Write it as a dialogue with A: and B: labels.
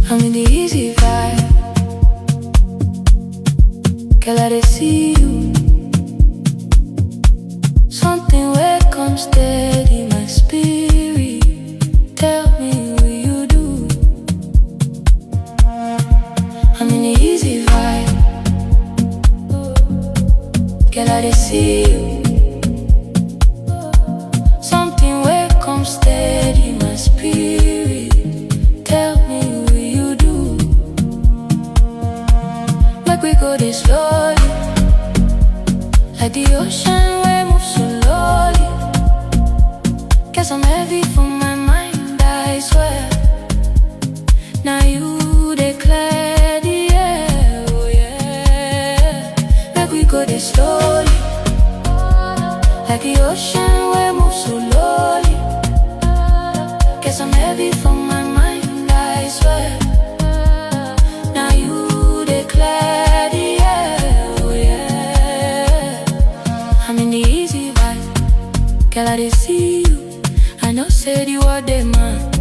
A: I'm in the easy vibe. Girl, I dey see you. Something where come steady my spirit. Tell me what you do. I'm in the easy vibe. Girl, I dey see you. Something where come steady my spirit. Tell me what you do. Make we go this slowly, like the ocean where move so slowly. Guess I'm heavy for my mind, I swear. Now you declare the air, oh yeah. Make we go this slowly, like the ocean where move so slowly. Guess I'm heavy for my mind, I swear. Now you declare the air, oh yeah. I'm in the easy vibe. Girl, I dey see you. I know said you are the man.